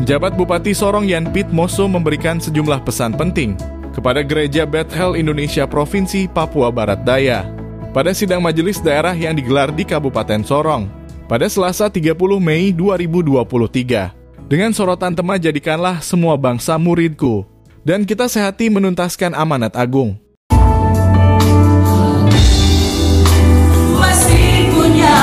Penjabat Bupati Sorong Yan Pit Moso memberikan sejumlah pesan penting kepada Gereja Bethel Indonesia Provinsi Papua Barat Daya pada sidang majelis daerah yang digelar di Kabupaten Sorong pada Selasa 30 Mei 2023. Dengan sorotan tema "Jadikanlah semua bangsa muridku" dan kita sehati menuntaskan amanat agung. Masih punya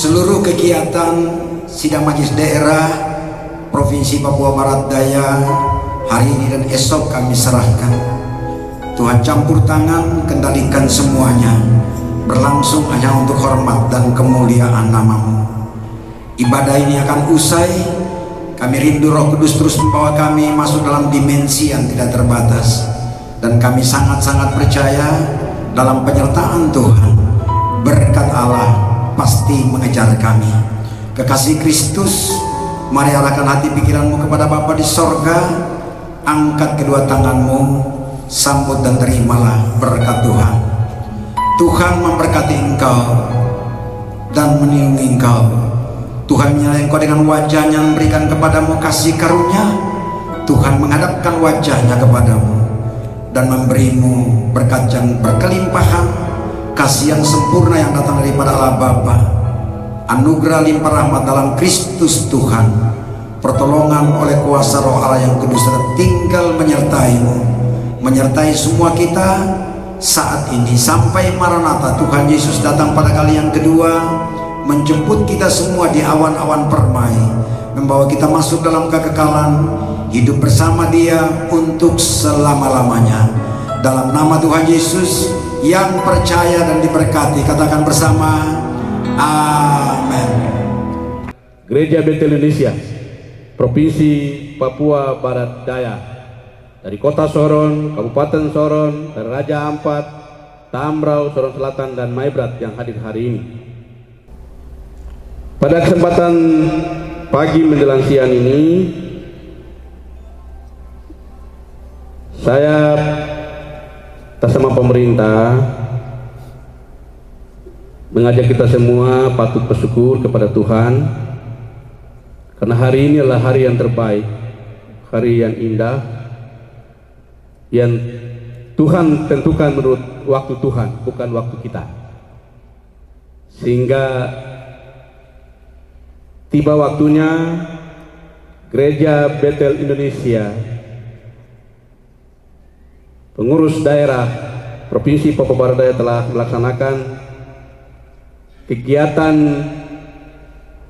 seluruh kegiatan sidang majelis daerah Provinsi Papua Barat Daya hari ini dan esok kami serahkan. Tuhan campur tangan, kendalikan semuanya, berlangsung hanya untuk hormat dan kemuliaan nama-Mu. Ibadah ini akan usai. Kami rindu Roh Kudus terus membawa kami masuk dalam dimensi yang tidak terbatas, dan kami sangat-sangat percaya dalam penyertaan Tuhan. Berkat Allah pasti mengejar kami. Kekasih Kristus, mari arahkan hati pikiranmu kepada Bapa di sorga. Angkat kedua tanganmu, sambut dan terimalah berkat Tuhan. Tuhan memberkati engkau dan melindungi engkau. Tuhan menyertai engkau dengan wajahnya, memberikan kepadamu kasih karunia. Tuhan menghadapkan wajahnya kepadamu dan memberimu berkat yang berkelimpahan, kasih yang sempurna yang datang daripada Allah Bapa, anugerah limpah rahmat dalam Kristus Tuhan, pertolongan oleh kuasa Roh Allah yang kudus tinggal menyertai-Mu, menyertai semua kita saat ini sampai Maranatha. Tuhan Yesus datang pada kali yang kedua, menjemput kita semua di awan-awan permai, membawa kita masuk dalam kekekalan, hidup bersama Dia untuk selama-lamanya. Dalam nama Tuhan Yesus yang percaya dan diberkati, katakan bersama, amin. Gereja Bethel Indonesia Provinsi Papua Barat Daya, dari Kota Sorong, Kabupaten Sorong, dari Raja Ampat, Tambrau, Sorong Selatan, dan Maibrat yang hadir hari ini. Pada kesempatan pagi menjelang siang ini, saya atas nama pemerintah mengajak kita semua patut bersyukur kepada Tuhan, karena hari ini adalah hari yang terbaik, hari yang indah, yang Tuhan tentukan menurut waktu Tuhan, bukan waktu kita. Sehingga tiba waktunya Gereja Bethel Indonesia, pengurus daerah Provinsi Papua Barat Daya telah melaksanakan kegiatan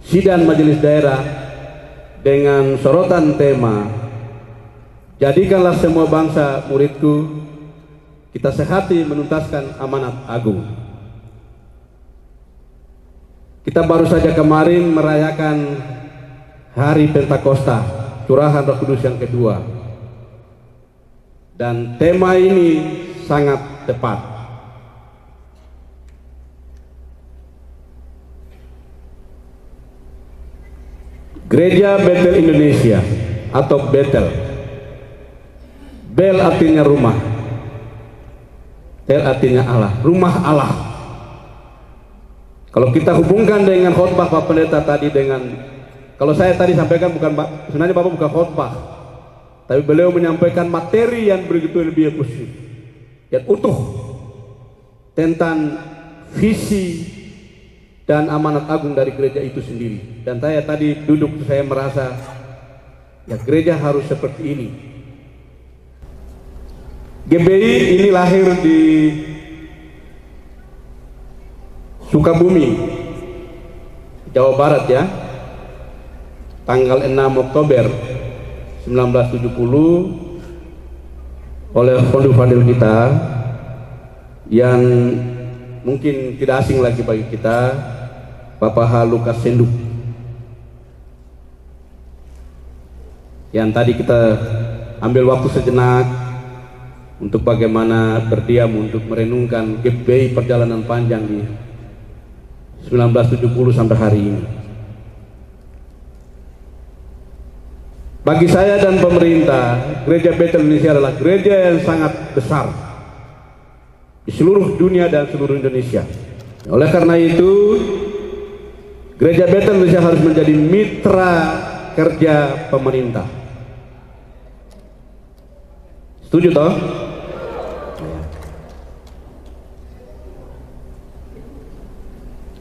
sidang majelis daerah dengan sorotan tema "Jadikanlah semua bangsa muridku, kita sehati menuntaskan amanat agung." Kita baru saja kemarin merayakan Hari Pentakosta, curahan Roh Kudus yang kedua. Dan tema ini sangat tepat. Gereja Bethel Indonesia atau Bethel. Bel artinya rumah. Tel artinya Allah, rumah Allah. Kalau kita hubungkan dengan khotbah Pak Pendeta tadi dengan, kalau saya tadi sampaikan sebenarnya Bapak bukan khotbah, tapi beliau menyampaikan materi yang begitu lebih khusus, yang utuh tentang visi dan amanat agung dari gereja itu sendiri. Dan saya tadi duduk, saya merasa ya gereja harus seperti ini. GBI ini lahir di Sukabumi, Jawa Barat ya, tanggal 6 Oktober 1970 oleh founder kita yang mungkin tidak asing lagi bagi kita, Bapak H. Lukas Senduk, yang tadi kita ambil waktu sejenak untuk bagaimana berdiam untuk merenungkan GBI perjalanan panjang di 1970 sampai hari ini. Bagi saya dan pemerintah, Gereja Bethel Indonesia adalah gereja yang sangat besar di seluruh dunia dan seluruh Indonesia. Oleh karena itu, Gereja Bethel Indonesia harus menjadi mitra kerja pemerintah. Setuju toh?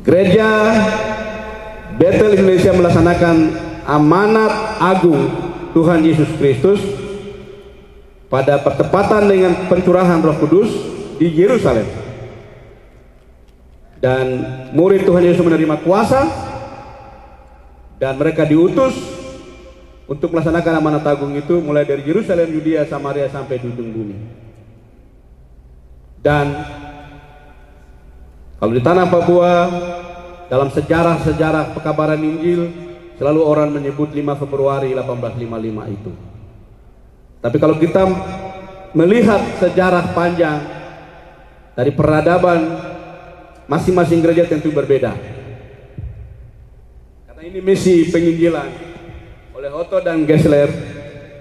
Gereja Bethel Indonesia melaksanakan amanat agung Tuhan Yesus Kristus pada pertepatan dengan pencurahan Roh Kudus di Yerusalem. Dan murid Tuhan Yesus menerima kuasa dan mereka diutus untuk melaksanakan amanat agung itu mulai dari Yerusalem, Yudea, Samaria sampai di ujung bumi. Dan kalau di tanah Papua, dalam sejarah-sejarah pekabaran Injil, selalu orang menyebut 5 Februari 1855 itu. Tapi kalau kita melihat sejarah panjang dari peradaban, masing-masing gereja tentu berbeda. Karena ini misi penginjilan oleh Otto dan Gessler,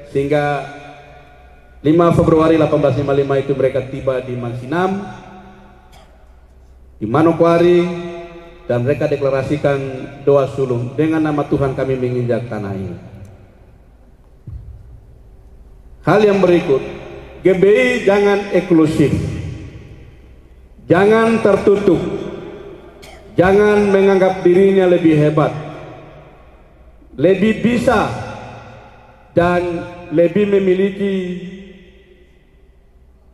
sehingga 5 Februari 1855 itu mereka tiba di Mansinam, di Manokwari, dan mereka deklarasikan doa sulung, dengan nama Tuhan kami menginjak tanah ini. Hal yang berikut, GBI jangan eksklusif, jangan tertutup, jangan menganggap dirinya lebih hebat, lebih bisa, dan lebih memiliki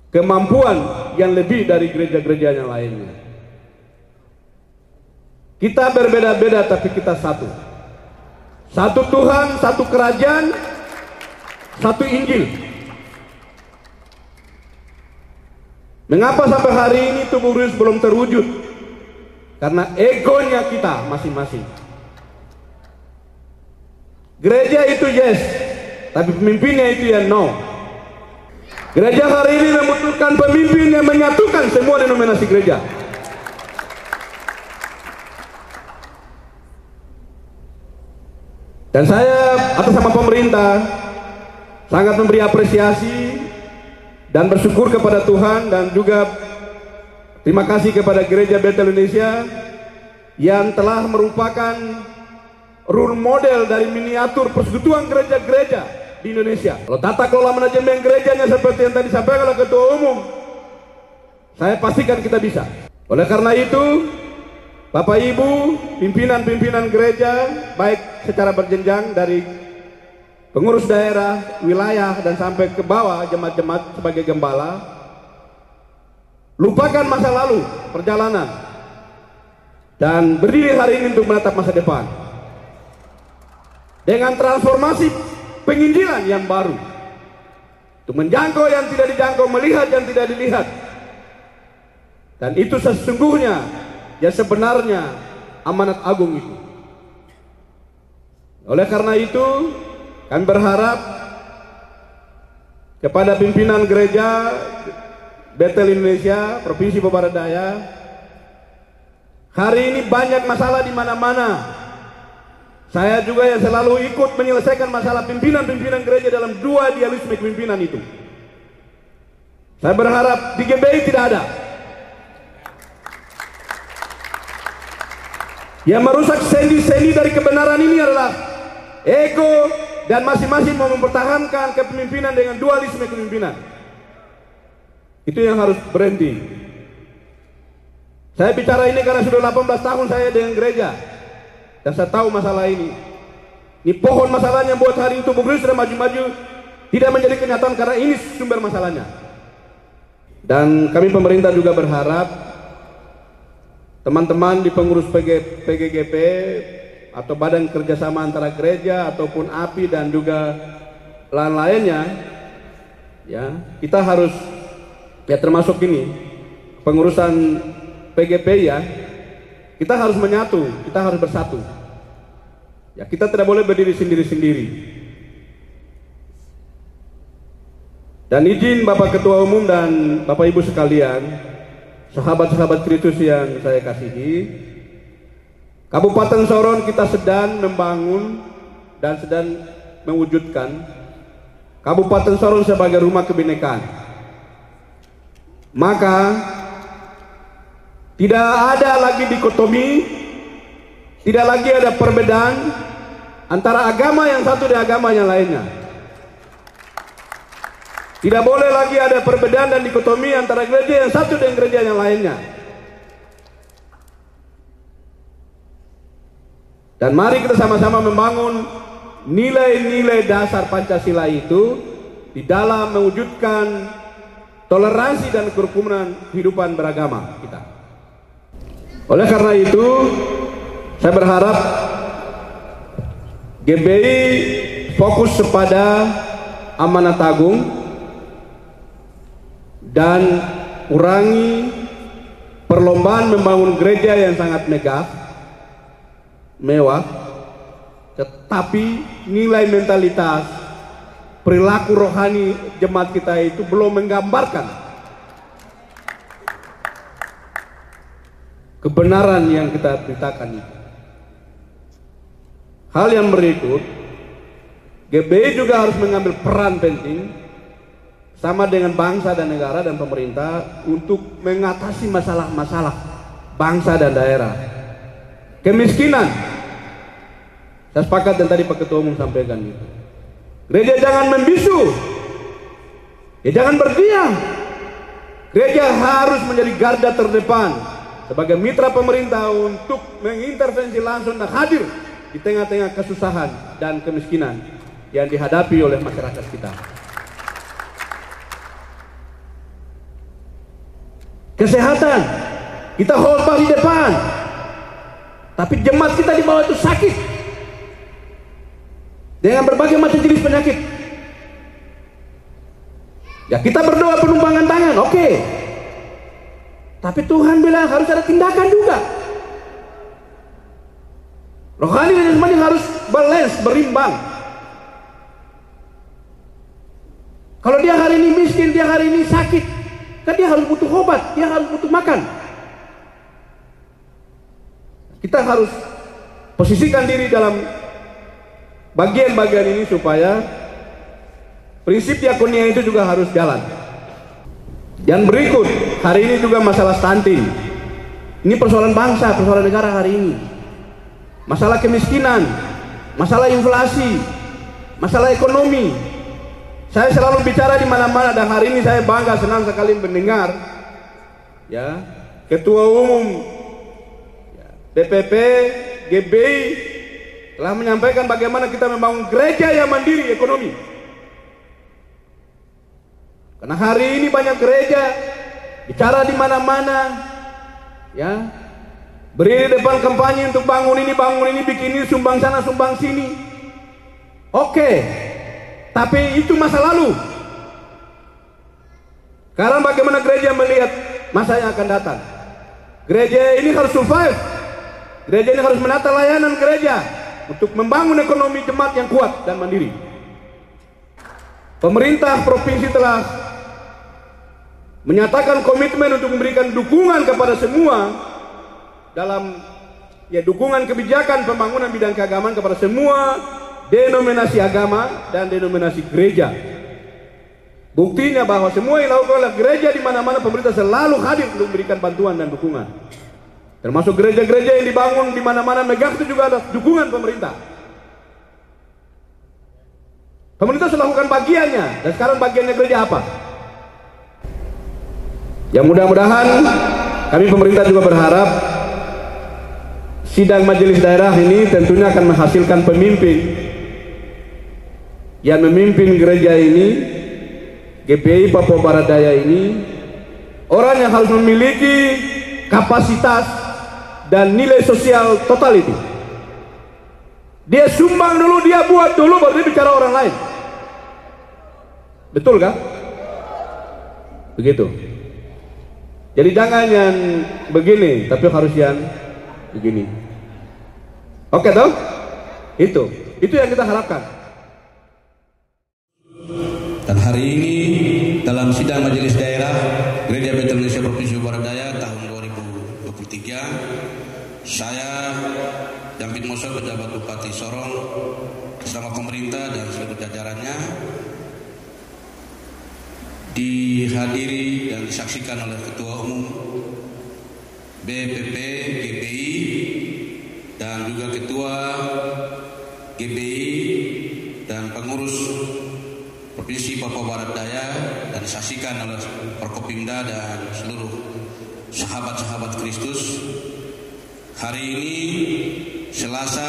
kemampuan yang lebih dari gereja-gereja yang lainnya. Kita berbeda-beda tapi kita satu. Satu Tuhan, satu kerajaan, satu Injil. Mengapa sampai hari ini tubuh Kristus belum terwujud? Karena egonya kita masing-masing. Gereja itu yes, tapi pemimpinnya itu ya no. Gereja hari ini membutuhkan pemimpin yang menyatukan semua denominasi gereja. Dan saya atas nama pemerintah sangat memberi apresiasi dan bersyukur kepada Tuhan, dan juga terima kasih kepada Gereja Bethel Indonesia yang telah merupakan role model dari miniatur persekutuan gereja-gereja di Indonesia. Kalau tata kelola manajemen gerejanya seperti yang tadi disampaikan oleh Ketua Umum, saya pastikan kita bisa. Oleh karena itu, Bapak Ibu, pimpinan-pimpinan gereja, baik secara berjenjang dari pengurus daerah, wilayah, dan sampai ke bawah jemaat-jemaat sebagai gembala, lupakan masa lalu, perjalanan, dan berdiri hari ini untuk menatap masa depan. Dengan transformasi penginjilan yang baru, untuk menjangkau yang tidak dijangkau, melihat yang tidak dilihat. Dan itu sesungguhnya, ya sebenarnya amanat agung itu. Oleh karena itu, kami berharap kepada pimpinan gereja Bethel Indonesia, Provinsi Papua Barat Daya, hari ini banyak masalah di mana-mana. Saya juga yang selalu ikut menyelesaikan masalah pimpinan-pimpinan gereja dalam 2 dialisme kepimpinan itu. Saya berharap di GBI tidak ada. Yang merusak sendi-sendi dari kebenaran ini adalah ego dan masing-masing mau mempertahankan kepemimpinan dengan dualisme kepemimpinan. Itu yang harus berhenti. Saya bicara ini karena sudah 18 tahun saya dengan gereja, dan saya tahu masalah ini. Ini pohon masalahnya buat hari itu Bugris sudah maju-maju tidak menjadi kenyataan karena ini sumber masalahnya. Dan kami pemerintah juga berharap teman-teman di pengurus PGGP atau badan kerjasama antara gereja ataupun API dan juga lain-lainnya, ya kita harus, ya termasuk ini pengurusan PGP, ya kita harus menyatu, kita harus bersatu. Ya kita tidak boleh berdiri sendiri-sendiri. Dan izin Bapak Ketua Umum dan Bapak Ibu sekalian, sahabat-sahabat Kristus yang saya kasihi, Kabupaten Sorong kita sedang membangun dan sedang mewujudkan Kabupaten Sorong sebagai rumah kebinekaan. Maka tidak ada lagi dikotomi, tidak lagi ada perbedaan antara agama yang satu dan agama yang lainnya. Tidak boleh lagi ada perbedaan dan dikotomi antara gereja yang satu dan gereja yang lainnya. Dan mari kita sama-sama membangun nilai-nilai dasar Pancasila itu di dalam mewujudkan toleransi dan kerukunan kehidupan beragama kita. Oleh karena itu, saya berharap GBI fokus kepada amanat agung dan kurangi perlombaan membangun gereja yang sangat mewah, tetapi nilai mentalitas, perilaku rohani jemaat kita itu belum menggambarkan kebenaran yang kita beritakan itu. Hal yang berikut, GBI juga harus mengambil peran penting sama dengan bangsa dan negara dan pemerintah untuk mengatasi masalah-masalah bangsa dan daerah. Kemiskinan, saya sepakat yang tadi Pak Ketua Umum sampaikan itu. Gereja jangan membisu, ya jangan berdiam. Gereja harus menjadi garda terdepan sebagai mitra pemerintah untuk mengintervensi langsung dan hadir di tengah-tengah kesusahan dan kemiskinan yang dihadapi oleh masyarakat kita. Kesehatan, kita khotbah di depan, tapi jemaat kita di bawah itu sakit dengan berbagai macam jenis penyakit. Ya kita berdoa penumpangan tangan, oke. Tapi Tuhan bilang harus ada tindakan juga. Rohani dan jasmani harus balance, berimbang. Kalau dia hari ini miskin, dia hari ini sakit, kan dia harus butuh obat, dia harus butuh makan. Kita harus posisikan diri dalam bagian-bagian ini supaya prinsip diakonia itu juga harus jalan. Yang berikut, hari ini juga masalah stunting. Ini persoalan bangsa, persoalan negara hari ini. Masalah kemiskinan, masalah inflasi, masalah ekonomi. Saya selalu bicara di mana-mana dan hari ini saya bangga senang sekali mendengar ya Ketua Umum BPP, GBI telah menyampaikan bagaimana kita membangun gereja yang mandiri ekonomi. Karena hari ini banyak gereja bicara di mana-mana, ya, berdiri depan kampanye untuk bangun ini, bikin ini, sumbang sana, sumbang sini. Oke, tapi itu masa lalu. Sekarang bagaimana gereja melihat masa yang akan datang? Gereja ini harus survive. Gereja ini harus menata layanan gereja untuk membangun ekonomi jemaat yang kuat dan mandiri. Pemerintah provinsi telah menyatakan komitmen untuk memberikan dukungan kepada semua dalam dukungan kebijakan pembangunan bidang keagamaan kepada semua denominasi agama dan denominasi gereja. Buktinya bahwa semua yang dilakukan oleh gereja di mana-mana pemerintah selalu hadir untuk memberikan bantuan dan dukungan. Termasuk gereja-gereja yang dibangun di mana-mana megah itu juga ada dukungan pemerintah. Pemerintah sudah lakukan bagiannya, dan sekarang bagiannya gereja apa? Yang mudah-mudahan kami pemerintah juga berharap sidang majelis daerah ini tentunya akan menghasilkan pemimpin yang memimpin gereja ini, GBI Papua Barat Daya ini, orang yang harus memiliki kapasitas dan nilai sosial totality. Dia sumbang dulu, dia buat dulu, baru dia bicara orang lain. Betul kan? Begitu. Jadi jangan yang begini, tapi harus yang begini. Oke dong? Itu yang kita harapkan. Dan hari ini dalam sidang majelis daerah Gereja Bethel Indonesia Provinsi Barat Daya tahun 2023, saya Dampit Moso, pejabat Bupati Sorong bersama pemerintah dan seluruh jajarannya dihadiri dan disaksikan oleh Ketua Umum BPP GBI dan juga Ketua GBI dan pengurus Provinsi Papua Barat Daya dan disaksikan oleh Forkopimda dan seluruh sahabat-sahabat Kristus. Hari ini Selasa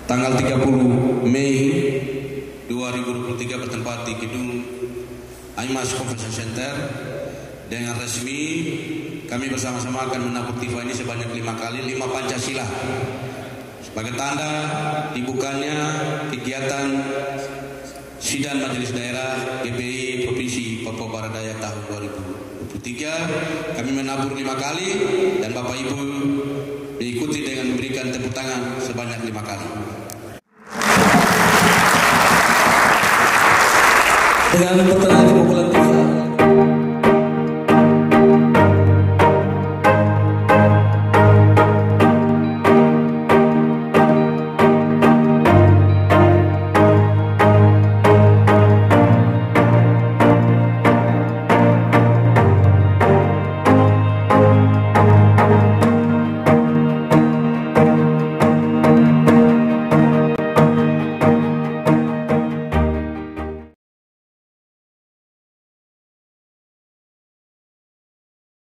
tanggal 30 Mei 2023 bertempat di gedung IMAS Convention Center. Dengan resmi kami bersama-sama akan menabur tifa ini sebanyak 5 kali 5 Pancasila sebagai tanda dibukanya kegiatan sidang majelis daerah GBI Provinsi Papua Barat Daya tahun 2023. Kami menabur 5 kali dan Bapak Ibu diikuti dengan memberikan tepuk tangan sebanyak 5 kali. Dengan pertengahan dipukulan